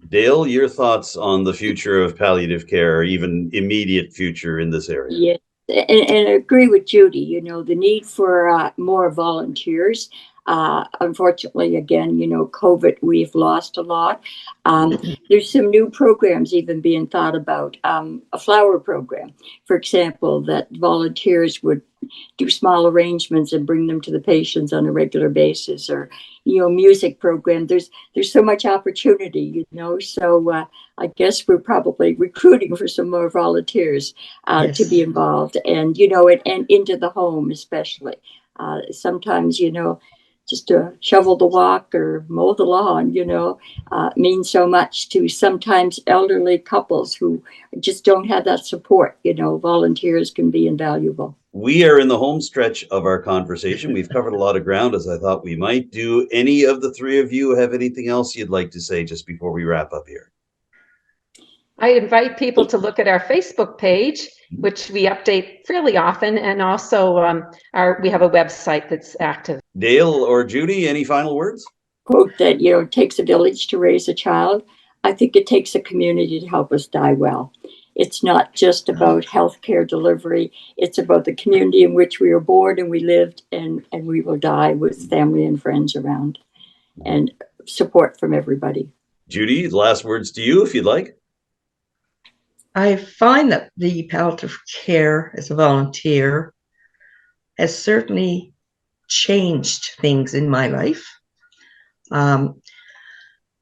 Dale, your thoughts on the future of palliative care, or even immediate future in this area? Yes, and I agree with Judy. You know, the need for more volunteers. Unfortunately, again, you know, COVID, we've lost a lot. There's some new programs even being thought about. A flower program, for example, that volunteers would do small arrangements and bring them to the patients on a regular basis, or you know, music program. There's so much opportunity, you know. So I guess we're probably recruiting for some more volunteers to be involved, and you know, and into the home especially. Sometimes, you know, just to shovel the walk or mow the lawn, you know, means so much to sometimes elderly couples who just don't have that support. You know, volunteers can be invaluable. We are in the home stretch of our conversation. We've covered a lot of ground, as I thought we might. Do any of the three of you have anything else you'd like to say just before we wrap up here? I invite people to look at our Facebook page, which we update fairly often, and also we have a website that's active. Dale or Judy, any final words? Quote that, you know, it takes a village to raise a child. I think it takes a community to help us die well. It's not just about healthcare delivery. It's about the community in which we were born and we lived, and we will die with family and friends around, and support from everybody. Judy, last words to you, if you'd like. I find that the palliative care as a volunteer has certainly changed things in my life.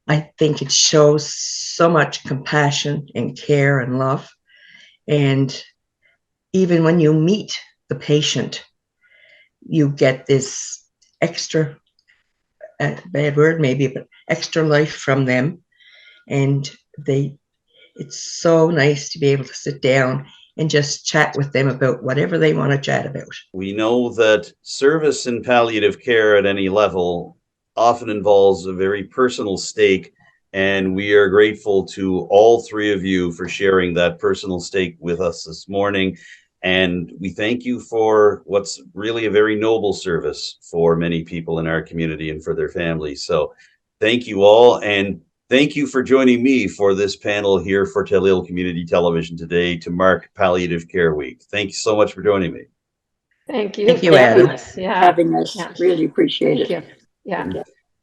I think it shows so much compassion and care and love. And even when you meet the patient, you get this extra, bad word maybe, but extra life from them. And it's so nice to be able to sit down and just chat with them about whatever they want to chat about. We know that service in palliative care at any level often involves a very personal stake, and we are grateful to all three of you for sharing that personal stake with us this morning. And we thank you for what's really a very noble service for many people in our community and for their families. So thank you all, and thank you for joining me for this panel here for Telile Community Television today to mark Palliative Care Week. Thank you so much for joining me. Thank you. Thank you, Adam. Having us. Really appreciate Thank it. you. Yeah.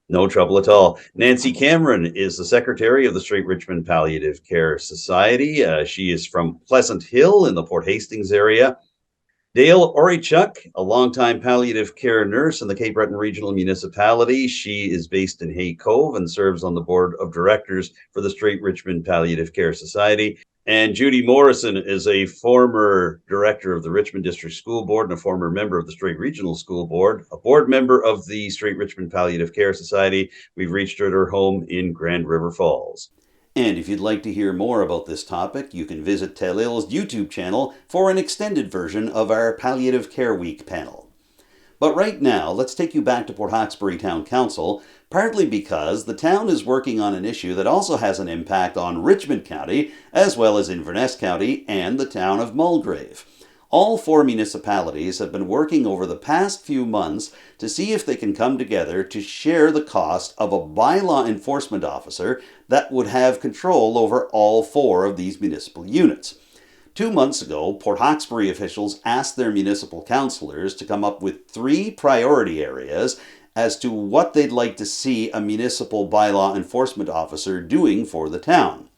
No trouble at all. Nancy Cameron is the secretary of the Strait-Richmond Palliative Care Society. She is from Pleasant Hill in the Port Hastings area. Dale Orichuk, a longtime palliative care nurse in the Cape Breton Regional Municipality. She is based in Hay Cove and serves on the board of directors for the Strait-Richmond Palliative Care Society. And Judy Morrison is a former director of the Richmond District School Board and a former member of the Strait Regional School Board, a board member of the Strait-Richmond Palliative Care Society. We've reached her at her home in Grand River Falls. And if you'd like to hear more about this topic, you can visit Telile's YouTube channel for an extended version of our Palliative Care Week panel. But right now, let's take you back to Port Hawkesbury Town Council, partly because the town is working on an issue that also has an impact on Richmond County, as well as Inverness County and the town of Mulgrave. All four municipalities have been working over the past few months to see if they can come together to share the cost of a bylaw enforcement officer that would have control over all four of these municipal units. 2 months ago, Port Hawkesbury officials asked their municipal councillors to come up with 3 priority areas as to what they'd like to see a municipal bylaw enforcement officer doing for the town.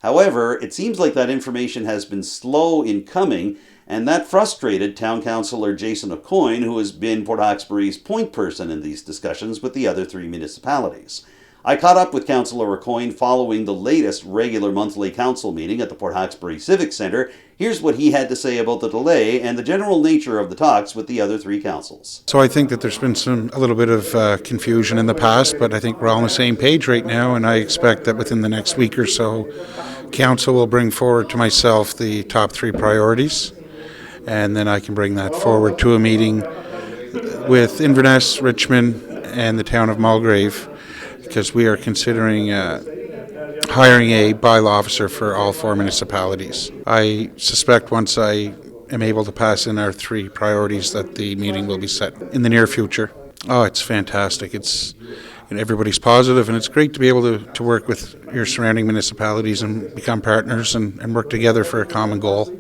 However, it seems like that information has been slow in coming, and that frustrated Town Councillor Jason Aucoin, who has been Port Hawkesbury's point person in these discussions with the other 3 municipalities. I caught up with Councillor Aucoin following the latest regular monthly council meeting at the Port Hawkesbury Civic Centre. Here's what he had to say about the delay and the general nature of the talks with the other 3 councils. So I think that there's been a little bit of confusion in the past, but I think we're all on the same page right now, and I expect that within the next week or so, Council will bring forward to myself the top 3 priorities, and then I can bring that forward to a meeting with Inverness, Richmond, and the town of Mulgrave, because we are considering hiring a bylaw officer for all 4 municipalities. I suspect once I am able to pass in our 3 priorities that the meeting will be set in the near future. Oh, it's fantastic. It's everybody's positive, and it's great to be able to work with your surrounding municipalities and become partners and work together for a common goal.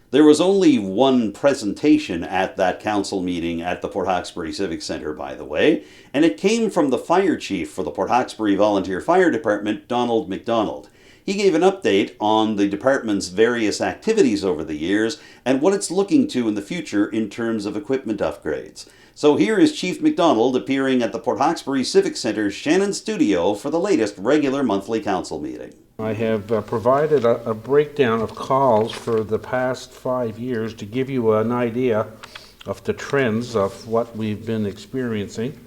There was only one presentation at that council meeting at the Port Hawkesbury Civic Centre, by the way, and it came from the fire chief for the Port Hawkesbury Volunteer Fire Department, Donald MacDonald. He gave an update on the department's various activities over the years and what it's looking to in the future in terms of equipment upgrades. So here is Chief MacDonald appearing at the Port Hawkesbury Civic Centre's Shannon studio for the latest regular monthly council meeting. I have provided a breakdown of calls for the past 5 years to give you an idea of the trends of what we've been experiencing.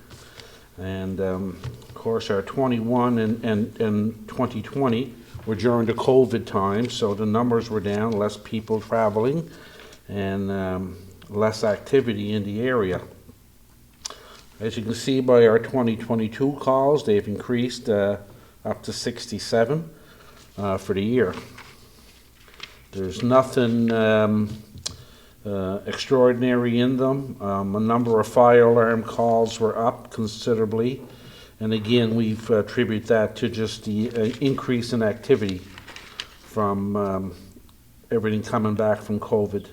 And of course our 21 and 2020 were during the COVID time, so the numbers were down, less people traveling and less activity in the area. As you can see by our 2022 calls, they've increased up to 67 for the year. There's nothing extraordinary in them. A number of fire alarm calls were up considerably, and again we've attributed that to just the increase in activity from everything coming back from COVID.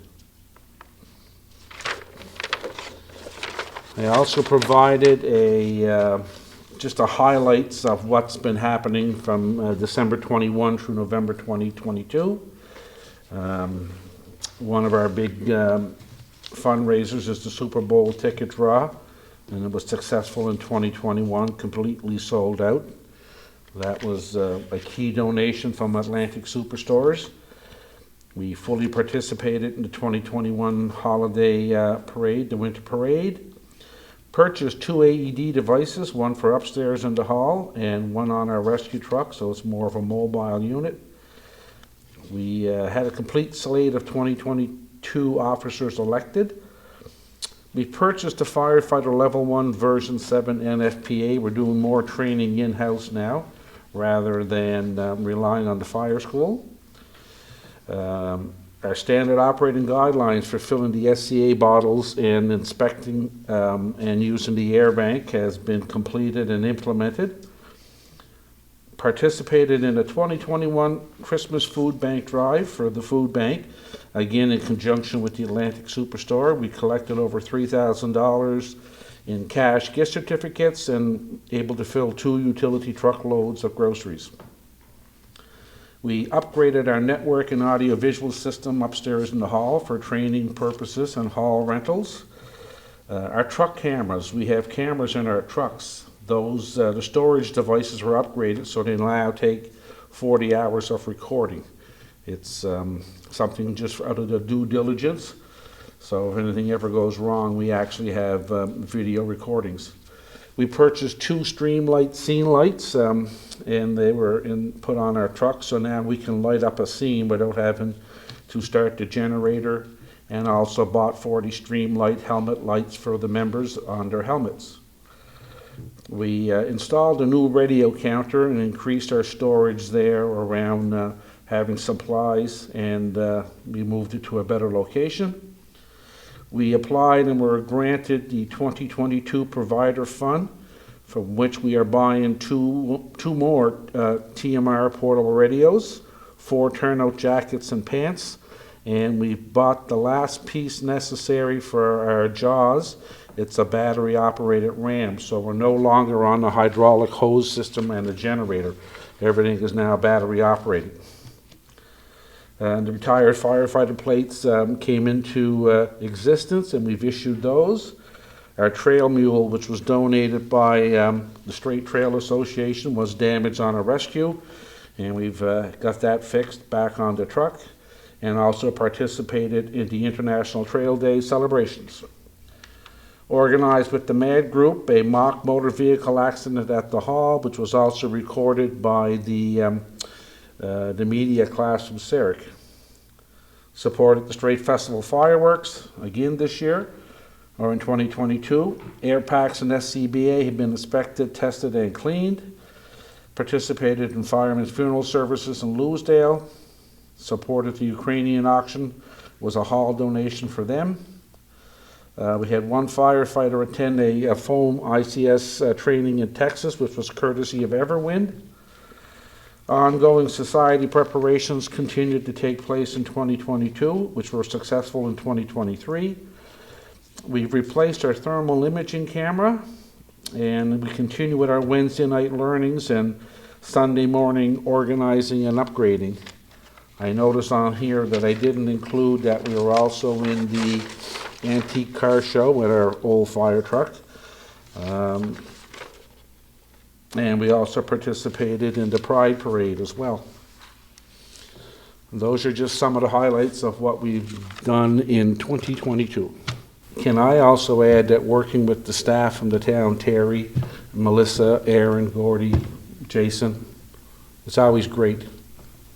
I also provided just a highlights of what's been happening from December 21 through November 2022. One of our big fundraisers is the Super Bowl ticket draw, and it was successful in 2021, completely sold out. That was a key donation from Atlantic Superstores. We fully participated in the 2021 holiday parade, the winter parade. Purchased 2 AED devices, one for upstairs in the hall and one on our rescue truck, so it's more of a mobile unit. We had a complete slate of 2022 officers elected. We purchased a firefighter level 1 version 7 NFPA. We're doing more training in-house now rather than relying on the fire school. Our standard operating guidelines for filling the SCA bottles and inspecting and using the air bank has been completed and implemented. Participated in a 2021 Christmas food bank drive for the food bank, again in conjunction with the Atlantic Superstore. We collected over $3,000 in cash gift certificates and able to fill 2 utility truckloads of groceries. We upgraded our network and audio-visual system upstairs in the hall for training purposes and hall rentals. Our truck cameras, we have cameras in our trucks. Those the storage devices were upgraded so they now take 40 hours of recording. It's something just out of the due diligence. So if anything ever goes wrong, we actually have video recordings. We purchased 2 Streamlight scene lights, and they were put on our truck, so now we can light up a scene without having to start the generator, and also bought 40 Streamlight helmet lights for the members on their helmets. We installed a new radio counter and increased our storage there around having supplies, and we moved it to a better location. We applied and were granted the 2022 Provider Fund, from which we are buying two more TMR portable radios, 4 turnout jackets and pants, and we bought the last piece necessary for our JAWS. It's a battery-operated ram, so we're no longer on the hydraulic hose system and the generator. Everything is now battery-operated. The retired firefighter plates came into existence, and we've issued those. Our trail mule, which was donated by the Strait Trail Association, was damaged on a rescue, and we've got that fixed back on the truck, and also participated in the International Trail Day celebrations. Organized with the MAD group, a mock motor vehicle accident at the hall, which was also recorded by the media class from Sarek. Supported the Strait Festival fireworks again this year, or in 2022. Air packs and SCBA have been inspected, tested, and cleaned. Participated in firemen's funeral services in Louisdale. Supported the Ukrainian auction, was a hall donation for them. We had one firefighter attend a foam ICS training in Texas, which was courtesy of Everwind. Ongoing society preparations continued to take place in 2022, which were successful in 2023. We've replaced our thermal imaging camera, and we continue with our Wednesday night learnings and Sunday morning organizing and upgrading. I noticed on here that I didn't include that we were also in the antique car show with our old fire truck. And we also participated in the Pride Parade as well. And those are just some of the highlights of what we've done in 2022. Can I also add that working with the staff from the town, Terry, Melissa, Aaron, Gordy, Jason, it's always great.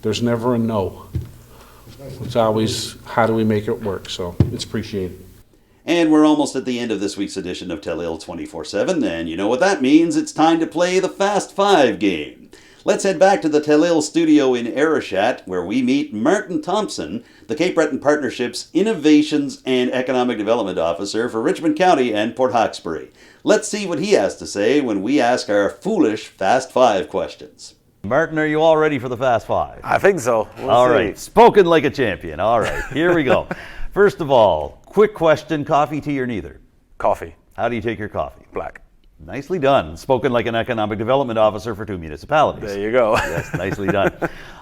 There's never a no. It's always, how do we make it work? So it's appreciated. And we're almost at the end of this week's edition of Telile 24/7, and you know what that means. It's time to play the Fast Five game. Let's head back to the Telile studio in Arishat, where we meet Martin Thomsen, the Cape Breton Partnership's Innovations and Economic Development Officer for Richmond County and Port Hawkesbury. Let's see what he has to say when we ask our foolish Fast Five questions. Martin, are you all ready for the Fast Five? I think so. All right, spoken like a champion. All right, here we go. First of all, quick question, coffee, tea, or neither? Coffee. How do you take your coffee? Black. Nicely done. Spoken like an economic development officer for 2 municipalities. There you go. Yes, nicely done.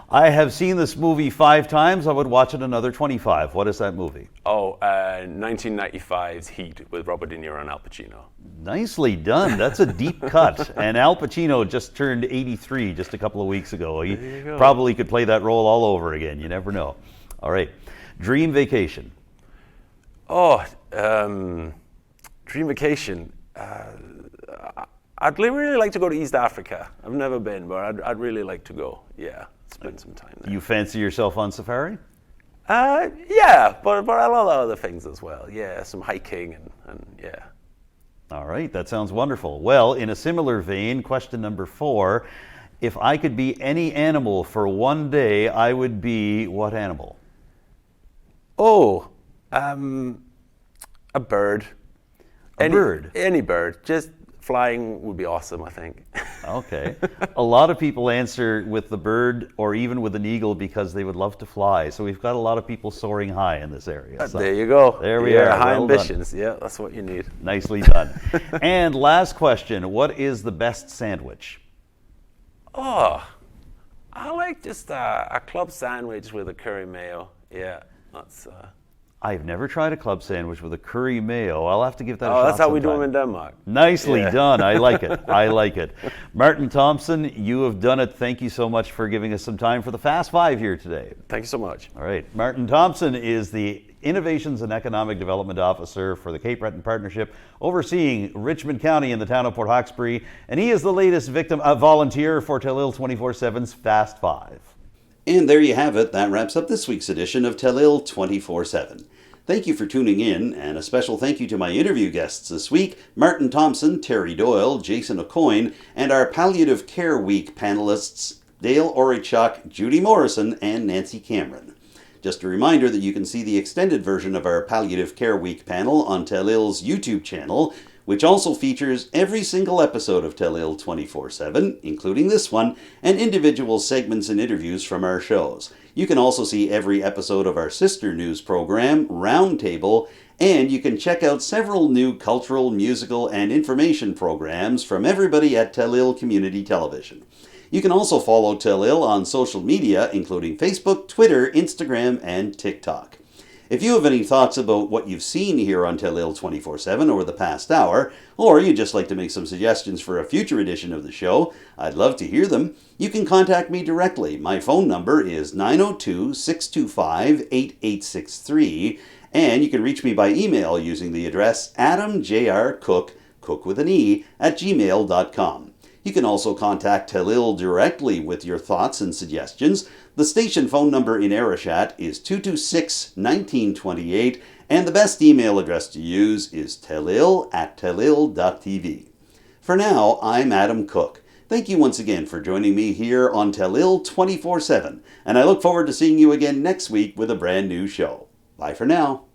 I have seen this movie 5 times. I would watch it another 25. What is that movie? 1995's Heat with Robert De Niro and Al Pacino. Nicely done. That's a deep cut. And Al Pacino just turned 83 just a couple of weeks ago. He probably could play that role all over again. You never know. All right. Dream vacation. Dream vacation. I'd really like to go to East Africa. I've never been, but I'd really like to go. Yeah, spend some time there. You fancy yourself on safari? Yeah, but I love other things as well. Yeah, some hiking and yeah. All right, that sounds wonderful. Well, in a similar vein, question number 4. If I could be any animal for one day, I would be what animal? A bird. Bird? Any bird. Just flying would be awesome, I think. Okay. A lot of people answer with the bird or even with an eagle because they would love to fly. So we've got a lot of people soaring high in this area. So there you go. There we are. High Well ambitions. done. Yeah, that's what you need. Nicely done. And last question. What is the best sandwich? I like just a club sandwich with a curry mayo. Yeah, that's... I've never tried a club sandwich with a curry mayo. I'll have to give that a shot. That's how we do sometime. them in Denmark. Nicely done. I like it. I like it. Martin Thomsen, you have done it. Thank you so much for giving us some time for the Fast Five here today. Thank you so much. All right. Martin Thomsen is the Innovations and Economic Development Officer for the Cape Breton Partnership, overseeing Richmond County and the town of Port Hawkesbury, and he is the latest volunteer for Telile 24/7's Fast Five. And there you have it. That wraps up this week's edition of Telile 24/7. Thank you for tuning in, and a special thank you to my interview guests this week, Martin Thomsen, Terry Doyle, Jason Aucoin, and our Palliative Care Week panelists, Dale Orichuk, Judy Morrison, and Nancy Cameron. Just a reminder that you can see the extended version of our Palliative Care Week panel on Telile's YouTube channel, which also features every single episode of Telile 24/7, including this one, and individual segments and interviews from our shows. You can also see every episode of our sister news program, Roundtable, and you can check out several new cultural, musical, and information programs from everybody at Telile Community Television. You can also follow Telile on social media, including Facebook, Twitter, Instagram, and TikTok. If you have any thoughts about what you've seen here on Telile 24/7 over the past hour, or you'd just like to make some suggestions for a future edition of the show, I'd love to hear them. You can contact me directly. My phone number is 902-625-8863, and you can reach me by email using the address adamjrcook, cook with an E, @gmail.com. You can also contact Telile directly with your thoughts and suggestions. The station phone number in Arishat is 226-1928, and the best email address to use is telile@telile.tv. For now, I'm Adam Cook. Thank you once again for joining me here on Telile 24/7, and I look forward to seeing you again next week with a brand new show. Bye for now.